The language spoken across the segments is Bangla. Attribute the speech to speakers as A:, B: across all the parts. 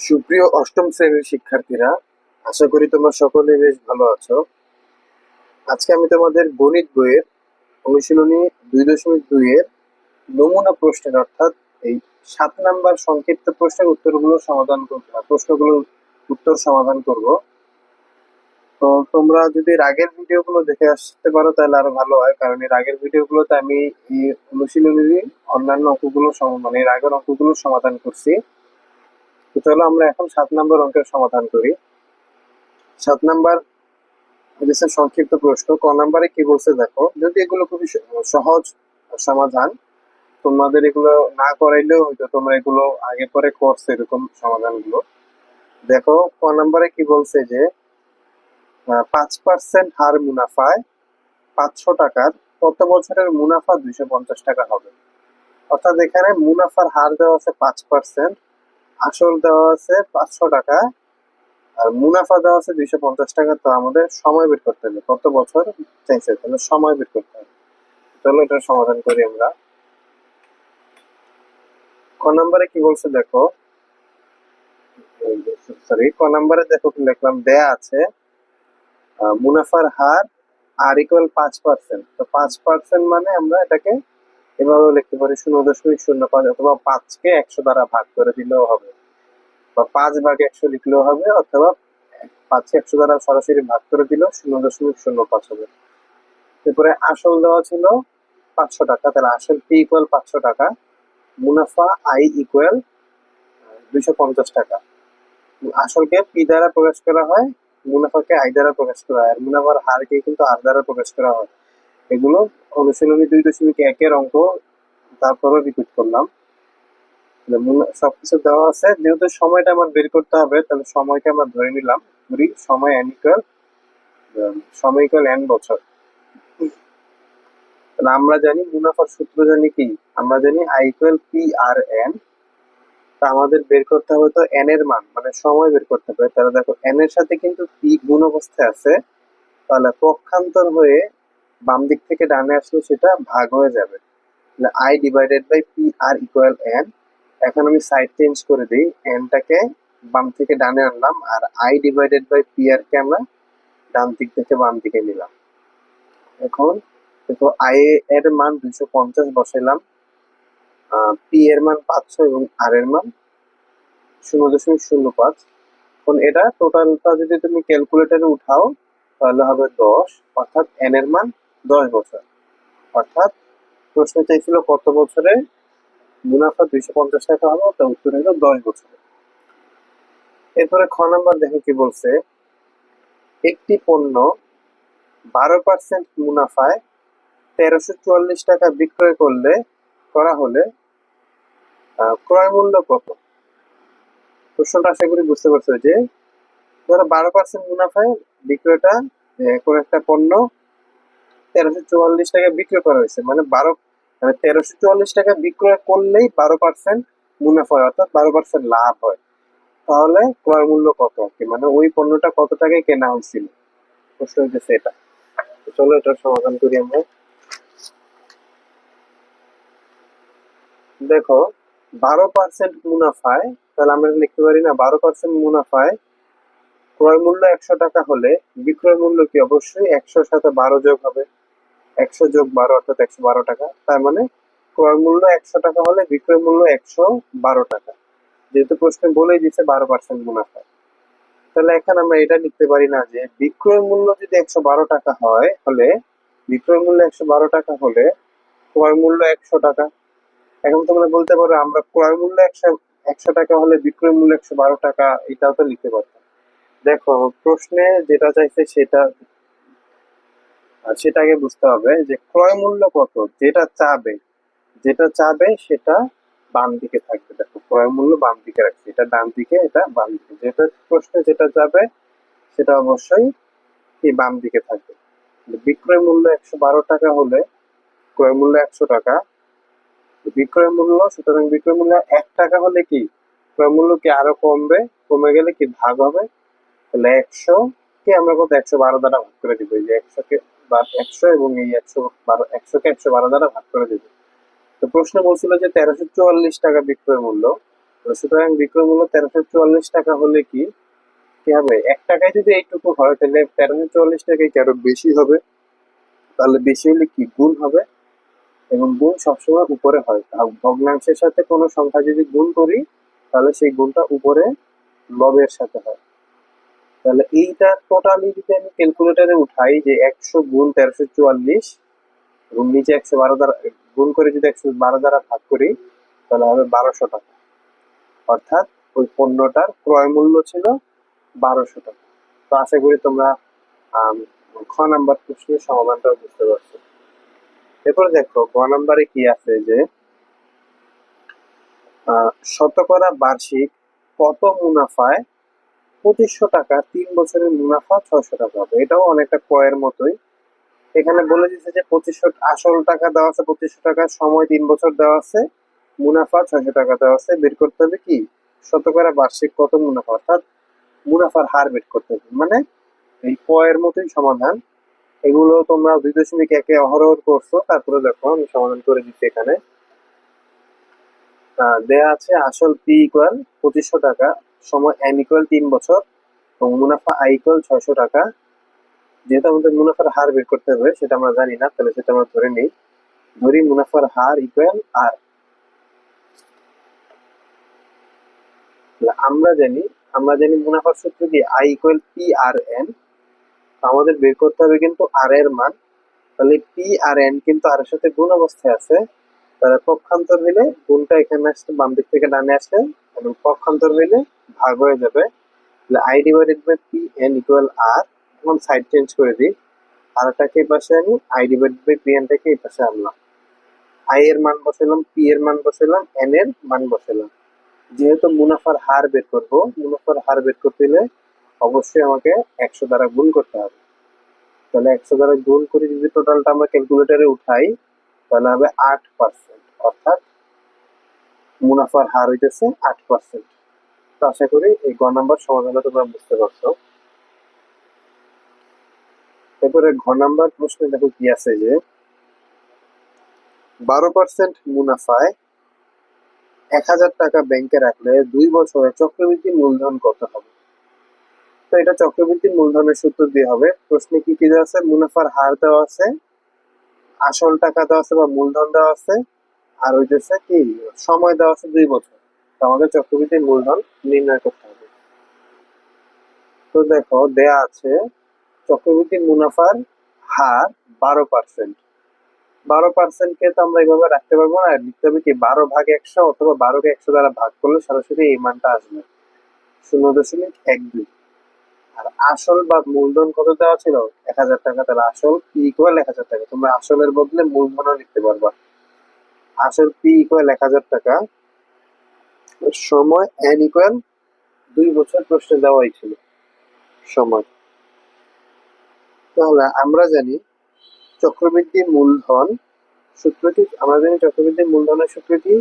A: সুপ্রিয় অষ্টম শ্রেণীর শিক্ষার্থীরা, আশা করি তোমরা সকলে বেশ ভালো আছো। আজকে আমি তোমাদের গণিত বইয়ের অনুশীলনী 2.2 এর নমুনা প্রশ্নের অর্থাৎ এই 7 নাম্বার সংক্ষিপ্ত প্রশ্নের উত্তরগুলো সমাধান করব, প্রশ্নগুলোর উত্তর সমাধান করব। তো তোমরা যদি এর আগের ভিডিওগুলো দেখে আসতে পারো তাহলে আরো ভালো হয়, কারণ এর আগের ভিডিওগুলোতে আমি এই অনুশীলনীর অন্যান্য অঙ্কগুলো মানে এর আগের অঙ্কগুলো সমাধান করছি। তো চলো আমরা এখন 7 নাম্বার অঙ্কের সমাধান করি। 7 নাম্বার দিচ্ছে সংক্ষিপ্ত প্রশ্ন। ক নাম্বারে কি বলছে দেখো, যদি এগুলো খুবই সহজ সমাধান, তোমাদের এগুলো না করাইলেও হয়তো তোমরা এগুলো আগে পরে করছো এরকম সমাধানগুলো। দেখো ক নাম্বারে কি বলছে যে 5% হার মুনাফায় 500 টাকার কত বছরের মুনাফা 250 টাকা হবে। অর্থাৎ এখানে মুনাফার হার দেওয়া আছে 5%, আসল দেওয়া আছে 500 টাকা, আর মুনাফা দেওয়া আছে 250 টাকা। তো আমাদের সময় বের করতে হবে, কত বছর চাইছে, তাহলে সময় বের করতে হবে। চলো এটা সমাধান করি আমরা। ক নম্বরে কি বলছে দেখো, ক নম্বরে দেখো কি লিখলাম, দেয়া আছে মুনাফার হার আর ইকুয়াল 5%। তো 5% মানে আমরা এটাকে এভাবে লিখতে পারি 0.05, অথবা 5কে 100 দ্বারা ভাগ করে দিলেও হবে, বা 5/100 লিখলেও হবে, অথবা 5কে 100 দ্বারা সরাসরি ভাগ করে দিলেও 0.05 হবে। এরপরে আসল দেওয়া ছিল 500 টাকা, তাহলে আসল পি ইকুয়াল 500 টাকা, মুনাফা আই ইকুয়াল 250 টাকা। আসলকে পি দ্বারা প্রকাশ করা হয়, মুনাফাকে আই দ্বারা প্রকাশ করা হয়, আর মুনাফার হারকে কিন্তু আর দ্বারা প্রকাশ করা হয়। এগুলো অনুশীলনী 2.1-এর অঙ্ক, তারপরও রিপিট করলাম। সবকিছু দেওয়া আছে, যেহেতু সময়টা আমার বের করতে হবে তাহলে সময়কে আমরা ধরে নিলাম, ধরি সময় n বছর। তাহলে আমরা জানি মুনাফার সূত্র জানি কি, আমরা জানি I equal P R N. তা আমাদের বের করতে হবে তো এন এর মান, মানে সময় বের করতে হবে। তাহলে দেখো এন এর সাথে কিন্তু পি গুণ অবস্থায় আছে, তাহলে পক্ষান্তর হয়ে বাম দিক থেকে ডানে আসলে সেটা ভাগ হয়ে যাবে। তাহলে I divided by P R equal N. এখন আমি সাইড চেঞ্জ করে দিই, এনটাকে বাম থেকে ডানে আনলাম, আর আই ডিভাইডেড বাই পি আর কে আমরা ডান দিক থেকে বাম দিকে নিলাম। এখন দেখো আই এর মান 250 বসাইলাম, পি এর মান 500 এবং আর এর মান 0.05। এখন এটা টোটালটা যদি তুমি ক্যালকুলেটরে উঠাও তাহলে হবে 10, অর্থাৎ এন এর মান 10 বছর। অর্থাৎ প্রশ্ন চাইছিল কত বছরে মুনাফা 250 টাকা হবে, তার উত্তর হলো 10 বছরে। এরপরে খ নাম্বার দেখো কি বলছে, একটি পণ্য 12% মুনাফায় 1344 টাকা বিক্রয় করা হলে ক্রয় মূল্য কত। প্রশ্নটা আশা করি বুঝতে পারছো, যে ধরো 12% মুনাফায় বিক্রয়টা, কোন একটা পণ্য 1344 টাকা বিক্রয় করা হয়েছে, মানে 1344 টাকা বিক্রয় করলেই 12% মুনাফা হয়, অর্থাৎ 12% লাভ হয়। তাহলে ক্রয় মূল্য কত কি, মানে ওই পণ্যটা কত টাকায় কেনা হয়েছিল, প্রশ্ন হচ্ছে এটা। চলো এটার সমাধান করি আমরা। দেখো 12% মুনাফায়, তাহলে আমরা লিখতে পারি না, 12% মুনাফায় ক্রয় মূল্য 100 টাকা হলে বিক্রয় মূল্য কি, অবশ্যই 100-র সাথে 12 যোগ হবে, 100 যোগ 12 অর্থাৎ 112 টাকা। তার মানে ক্রয় মূল্য 100 টাকা হলে বিক্রয় মূল্য 112 টাকা, যেহেতু প্রশ্নে বলেই দিচ্ছে 12% মুনাফা। তাহলে এখন আমরা এটা লিখতে পারি না যে বিক্রয় মূল্য যদি 112 টাকা হয়, হলে বিক্রয় মূল্য 112 টাকা হলে ক্রয় মূল্য 100 টাকা। এখন তোমরা বলতে পারো আমরা ক্রয় মূল্য 100 টাকা হলে বিক্রয় মূল্য 112 টাকা, এটাও তো লিখতে পারতাম। দেখো প্রশ্নে যেটা চাইছে সেটাকে বুঝতে হবে যে ক্রয় মূল্য কত, যেটা চাবে সেটা বাম দিকে থাকবে। দেখো ক্রয় মূল্য বাম দিকে রাখছি, এটা ডান দিকে, এটা বাম দিকে, যেটা প্রশ্নে যেটা যাবে সেটা অবশ্যই কি বাম দিকে থাকবে। বিক্রয় মূল্য 112 টাকা হলে ক্রয় মূল্য 100 টাকা, বিক্রয় মূল্য, সুতরাং বিক্রয় মূল্য 1 টাকা হলে কি ক্রয় মূল্য কি আরো কমবে, কমে গেলে কি ভাগ হবে। তাহলে 100 কে আমরা কত 112 দ্বারা ভাগ করে দিব, এই যে 100 এবং এই 100 কে 112 দ্বারা ভাগ করে দিব। তো প্রশ্ন বলছিল যে 1344 টাকা বিক্রয় মূল্য, সুতরাং বিক্রয় মূল্য 1344 টাকা হলে কি কি হবে, 1 টাকায় যদি এইটুকু হয় তাহলে 1344 টাকায় কি আরো বেশি হবে? তাহলে বেশি হলে কি গুণ হবে, এবং গুণ সবসময় উপরে হয়। আর ভগ্নাংশের সাথে কোনো সংখ্যা যদি গুণ করি তাহলে সেই গুণটা উপরে লবের সাথে হয়। তাহলে এইটা টোটালি যদি আমি ক্যালকুলেটরে উঠাই যে 100 গুণ 1344 এবং নিচে 112 দ্বারা গুণ করে যদি 112 দ্বারা ভাগ করি তাহলে হবে 1200 টাকা। অর্থাৎ ওই পণ্যটার ক্রয় মূল্য ছিল 1200 টাকা। তো আশা করি তোমরা আম, খ নাম্বার প্রশ্নের সমাধানটা বুঝতে পারছো। এরপরে দেখো গ নাম্বারে কি আছে যে শতকরা বার্ষিক কত মুনাফায় 2500 টাকা 3 বছরের মুনাফা 600 টাকা হবে। এটাও অনেকটা ক্রয়ের মতোই। এখানে বলে দিচ্ছে যে 2500 আসল টাকা দেওয়া আছে, 2500 টাকা, সময় 3 বছর দেওয়া আছে, মুনাফা 600 টাকা দেওয়া আছে। বের করতে হবে কি শতকরা বার্ষিক কত মুনাফা, অর্থাৎ মুনাফার হার বের করতে হবে। মানে এই ক্রয়ের মতোই সমাধান। এগুলো তোমরা 2.1-এ অহরহ করছো, তারপরে দেখো আমি সমাধান করে দিচ্ছি। এখানে দেয়া আছে আসল পি ইকুয়াল 2500 টাকা, সময় এন ইকুয়াল 3 বছর, এবং মুনাফা আই ইকুয়াল 600 টাকা। যেহেতু আমাদের মুনাফার হার বের করতে হবে সেটা আমরা জানি না, তাহলে সেটা আমরা ধরে নিই। ধরি মুনাফার হার ইকুয়াল আর। আমরা জানি মুনাফার সূত্র কি I equal P R N. আমাদের বের করতে হবে কিন্তু আর এর মান। তাহলে পি আর এন কিন্তু আর এর সাথে গুণ অবস্থায় আছে, তাহলে পক্ষান্তর হইলে গুণটা এখানে আসলে বাম দিক থেকে ডানে আসলে, এবং পক্ষান্তর হইলে ভাগ হয়ে যাবে। তাহলে I divided by P N equal R. এখন সাইড চেঞ্জ করে দিই, আরটাকে এই পাশে আনি, আই ডিভাইডেড বাই পি এনটাকে এই পাশে আনলাম। আই এর মান বসালাম, পি এর মান বসালাম, এন এর মান বসালাম। যেহেতু মুনাফার হার বের করবো, মুনাফার হার বের করতে হলে অবশ্যই আমাকে 100 দ্বারা গুণ করতে হবে। তাহলে 100 দ্বারা গুণ করে যদি টোটালটা আমরা ক্যালকুলেটরে উঠাই তাহলে হবে 8%, অর্থাৎ মুনাফার হার হইতেছে 8%। তো আশা করি এই গ নাম্বার সমাধানটা তোমরা বুঝতে পারছো। এরপরে ঘ নাম্বার প্রশ্নে দেখো কি আছে যে 12% মুনাফায় 1000 টাকা ব্যাংকে রাখলে 2 বছরে চক্রবৃদ্ধি মূলধন কত হবে? তো এটা চক্রবৃদ্ধি মূলধনের সূত্র দিয়ে হবে। প্রশ্নে কি কি দেওয়া আছে, মুনাফার হার দেওয়া আছে, আসল টাকা দেওয়া আছে বা মূলধন দেওয়া আছে, আর হইতেছে কি সময় দেওয়া আছে 2 বছর। তো আমাদের চক্রবৃদ্ধির মূলধন নির্ণয় করতে হবে। তো দেখো দেয়া আছে চক্রবৃদ্ধি মুনাফার হার 12%। 12%কে তো আমরা এইভাবে রাখতে পারবো না, লিখতে হবে কি 12/100, অথবা 12কে 100 দ্বারা ভাগ করলে সরাসরি এই মানটা আসবে 0.12। আর আসল বা মূলধন কত দেওয়া ছিল 1000 টাকা, তাহলে আসল পি ইকুয়াল 1000 টাকা। তোমরা আসলের বদলে মূলধনও লিখতে পারবা। আসল পি ইকুয়াল 1000 টাকা, সময় এন ইকুয়াল 2 বছর প্রশ্নে দেওয়াই ছিল সময়। তাহলে আমরা জানি চক্রবৃদ্ধি মূলধন সূত্রটি, আমরা জানি চক্রবৃদ্ধি মূলধনের সূত্রটি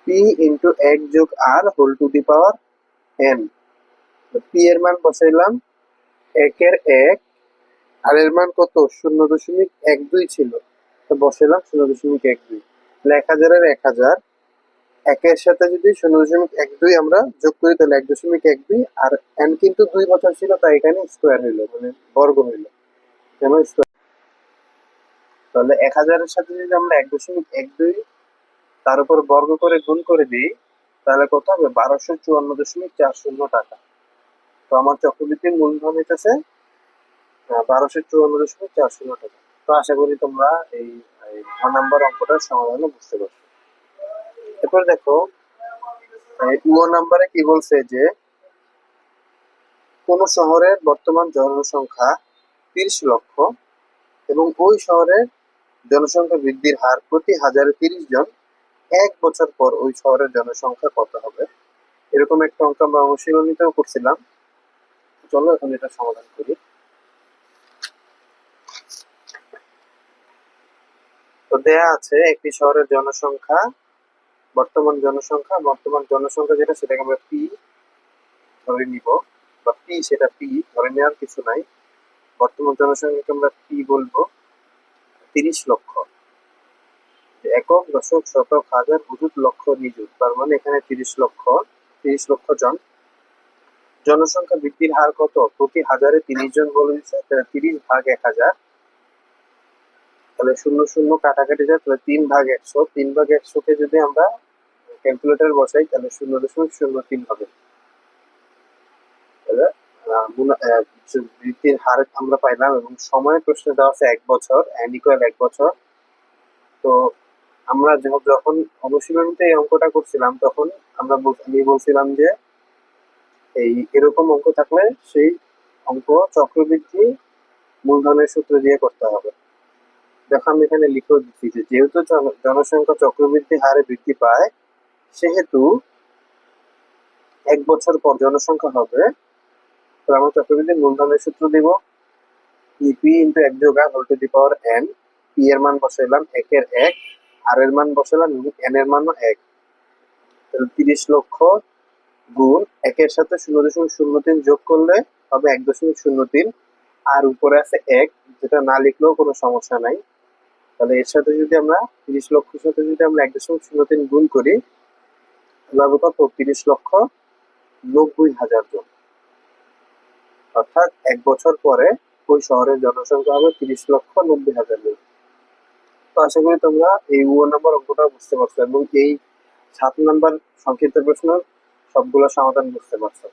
A: P into 1+r² N. P এর মান বসাইলাম 1/1, আর এর মান কত 0.12 ছিল, তো বসাইলাম 0.12। 1000-এর 1000, একের সাথে যদি 0.12 আমরা যোগ করি তাহলে 1.12, আর এন কিন্তু 2 বছর ছিল তাই এখানে স্কোয়ার হইলো, মানে বর্গ হইলো, কেন স্কোয়ার। তাহলে 1000-এর সাথে যদি আমরা 1.12 তার উপর বর্গ করে গুণ করে দিই তাহলে কত হবে 1254.40 টাকা। তো আমার চক্রবৃদ্ধির মূলধন হইতেছে 1254.40 টাকা। তো আশা করি তোমরা এই ঘ নাম্বার অঙ্কটার সমাধান বুঝতে পারছো। এরপর দেখো উ নাম্বারে কি বলছে যে কোন শহরের বর্তমান জনসংখ্যা 30 লক্ষ এবং ওই শহরের জনসংখ্যা বৃদ্ধির হার প্রতি হাজারে 30 জন, 1 বছর পর ওই শহরের জনসংখ্যা কত হবে? এরকম একটা অঙ্ক আমরা অনুশীলনীতেও করছিলাম। চলো এখন এটা সমাধান করি। তো দেয়া আছে একটি শহরের জনসংখ্যা, বর্তমান জনসংখ্যা যেটা সেটাকে আমরা পি ধরে নিব, বা পি সেটা পি ধরে নেওয়ার কিছু নাই। বর্তমান জনসংখ্যাকে আমরা পি বলবো 30 লক্ষ। একক, দশক, শতক, হাজার, অযুত, লক্ষ, নিযুত, তার মানে এখানে 30 লক্ষ। 30 লক্ষ জন। জনসংখ্যা বৃদ্ধির হার কত? প্রতি হাজারে 30 জন বলে দিচ্ছে, 30 ভাগ 1000। তাহলে 0 0 কাটাকাটি যায়, তাহলে 3 ভাগ 100। 3 ভাগ 100 কে যদি আমরা ক্যালকুলেটর বসাই তাহলে 0.03 হবে। তাহলে বৃদ্ধির হার আমরা পাইলাম, এবং সময় প্রশ্নে দেওয়া আছে 1 বছর, n = 1 বছর। তো আমরা যখন অনুশীলনীতে এই অঙ্কটা করছিলাম তখন আমি বলছিলাম যে এরকম অঙ্ক থাকলে সেই অঙ্ক চক্রবৃদ্ধি মূলধনের সূত্র দিয়ে করতে হবে। দেখো আমি এখানে লিখে দিচ্ছি যে যেহেতু জনসংখ্যা চক্রবৃদ্ধি হারে বৃদ্ধি পায়, সেহেতু 1 বছর পর জনসংখ্যা হবে, তো আমরা চক্রবৃদ্ধি মূলধনের সূত্র দিব পি ইন্টু 1+r⁴n। পি এর মান বসাইলাম 1 আর এর মান বসালাম, এন এর মানও 1। 30 লক্ষ গুণ 1 সাথে 0.03 যোগ করলে হবে 1.03, আর উপরে আছে 1, যেটা না লিখলেও কোনো সমস্যা নাই। তাহলে এর সাথে যদি আমরা 30 লক্ষের সাথে যদি আমরা 1.03 গুণ করি তাহলে হবে কত? 30,90,000 জন। অর্থাৎ 1 বছর পরে ওই শহরের জনসংখ্যা হবে 30,90,000 জন। তো আশা করি তোমরা এই 9 নম্বর অঙ্কটা বুঝতে পারছো, এবং এই 7 নম্বর সংক্ষিপ্ত প্রশ্ন সবগুলো সমাধান বুঝতে পারছো।